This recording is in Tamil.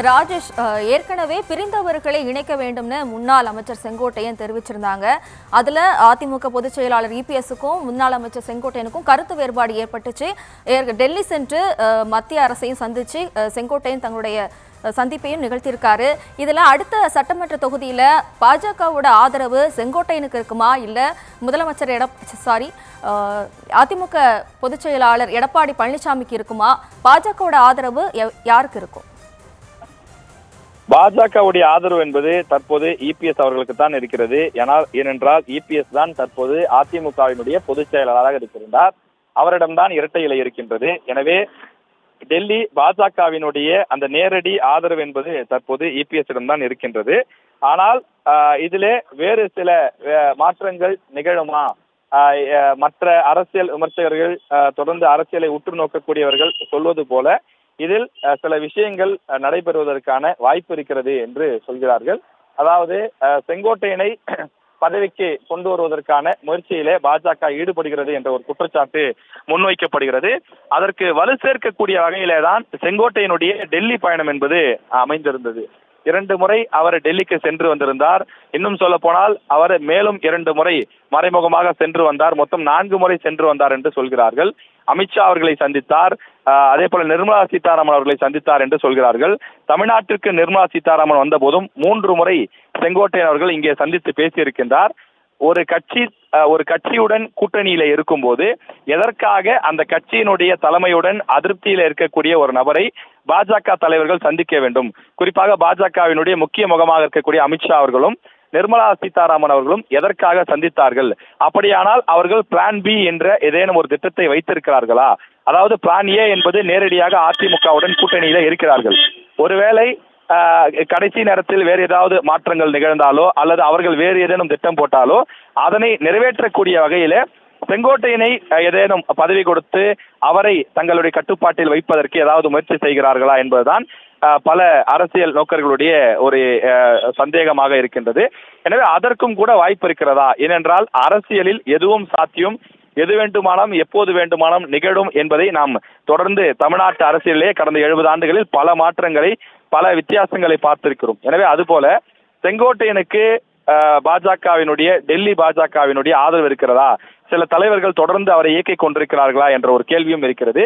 ராஜேஷ், ஏற்கனவே பிரிந்தவர்களை இணைக்க வேண்டும்னு முன்னாள் அமைச்சர் செங்கோட்டையன் தெரிவிச்சிருந்தாங்க. அதுல அதிமுக பொதுச் செயலாளர் இபிஎஸ்க்கும் முன்னாள் அமைச்சர் செங்கோட்டையனுக்கும் கருத்து வேறுபாடு ஏற்பட்டுச்சு. டெல்லி சென்று மத்திய அரசையும் சந்திச்சு செங்கோட்டையன் தங்களுடைய சந்திப்பையும் நிகழ்த்தியிருக்காரு. இதுல அடுத்த சட்டமன்ற தொகுதியில பாஜகவோட ஆதரவு செங்கோட்டையனுக்கு இருக்குமா, இல்ல முதலமைச்சர் அதிமுக பொதுச் செயலாளர் எடப்பாடி பழனிசாமிக்கு இருக்குமா? பாஜகவோட ஆதரவு யாருக்கு இருக்கும்? பாஜகவுடைய ஆதரவு என்பது தற்போது இபிஎஸ் அவர்களுக்கு தான் இருக்கிறது. ஏனென்றால் இபிஎஸ் தான் தற்போது அதிமுகவினுடைய பொதுச் செயலாளராக இருக்கின்றார். அவரிடம்தான் இரட்டை இலை இருக்கின்றது. எனவே டெல்லி பாஜகவினுடைய அந்த நேரடி ஆதரவு என்பது தற்போது இபிஎஸ் இடம்தான் இருக்கின்றது. ஆனால் இதிலே வேறு சில மாற்றங்கள் நிகழுமா? மற்ற அரசியல் விமர்சகர்கள், தொடர்ந்து அரசியலை உற்று நோக்கக்கூடியவர்கள் சொல்வது போல இதில் சில விஷயங்கள் நடைபெறுவதற்கான வாய்ப்பு இருக்கிறது என்று சொல்கிறார்கள். அதாவது செங்கோட்டையனை பதவிக்கு கொண்டு வருவதற்கான முயற்சியிலே பாஜக ஈடுபடுகிறது என்ற ஒரு குற்றச்சாட்டு முன்வைக்கப்படுகிறது. அதற்கு வலு சேர்க்கக்கூடிய வகையிலே தான் செங்கோட்டையனுடைய டெல்லி பயணம் என்பது அமைந்திருந்தது. 2 முறை அவர் டெல்லிக்கு சென்று வந்திருந்தார். இன்னும் சொல்ல போனால் அவர் மேலும் 2 முறை மறைமுகமாக சென்று வந்தார். மொத்தம் 4 முறை சென்று வந்தார் என்று சொல்கிறார்கள். அமித்ஷா அவர்களை சந்தித்தார். அதே போல நிர்மலா சீதாராமன் அவர்களை சந்தித்தார் என்று சொல்கிறார்கள். தமிழ்நாட்டிற்கு நிர்மலா சீதாராமன் வந்த போதும் 3 முறை செங்கோட்டையன் அவர்கள் இங்கே சந்தித்து பேசியிருக்கின்றார். ஒரு கட்சியுடன் கூட்டணியில இருக்கும் போது எதற்காக அந்த கட்சியினுடைய தலைமையுடன் அதிருப்தியில இருக்கக்கூடிய ஒரு நபரை பாஜக தலைவர்கள் சந்திக்க வேண்டும்? குறிப்பாக பாஜகவினுடைய முக்கிய முகமாக இருக்கக்கூடிய அமித்ஷா அவர்களும் நிர்மலா சீதாராமன் அவர்களும் எதற்காக சந்தித்தார்கள்? அப்படியானால் அவர்கள் பிளான் பி என்ற ஏதேனும் ஒரு திட்டத்தை வைத்திருக்கிறார்களா? அதாவது பிளான் ஏ என்பது நேரடியாக அதிமுகவுடன் கூட்டணியில இருக்கிறார்கள். ஒருவேளை கடைசி நேரத்தில் வேறு ஏதாவது மாற்றங்கள் நிகழ்ந்தாலோ அல்லது அவர்கள் வேறு ஏதேனும் திட்டம் போட்டாலோ அதனை நிறைவேற்றக்கூடிய வகையில செங்கோட்டையனை ஏதேனும் பதவி கொடுத்து அவரை தங்களுடைய கட்டுப்பாட்டில் வைப்பதற்கு ஏதாவது முயற்சி செய்கிறார்களா என்பதுதான் பல அரசியல் நோக்கர்களுடைய ஒரு சந்தேகமாக இருக்கின்றது. எனவே அதற்கும் கூட வாய்ப்பு இருக்கிறதா? ஏனென்றால் அரசியலில் எதுவும் சாத்தியம், எது வேண்டுமானாலும் எப்போது வேண்டுமானாலும் நிகழும் என்பதை நாம் தொடர்ந்து தமிழ்நாட்டு அரசியலிலே கடந்த 70 ஆண்டுகளில் பல மாற்றங்களை, பல வித்தியாசங்களை பார்த்திருக்கிறோம். எனவே அதுபோல செங்கோட்டையனுக்கு டெல்லி பாஜகவினுடைய ஆதரவு இருக்கிறதா? சில தலைவர்கள் தொடர்ந்து அவரை இயக்கிக் கொண்டிருக்கிறார்களா என்ற ஒரு கேள்வியும் இருக்கிறது.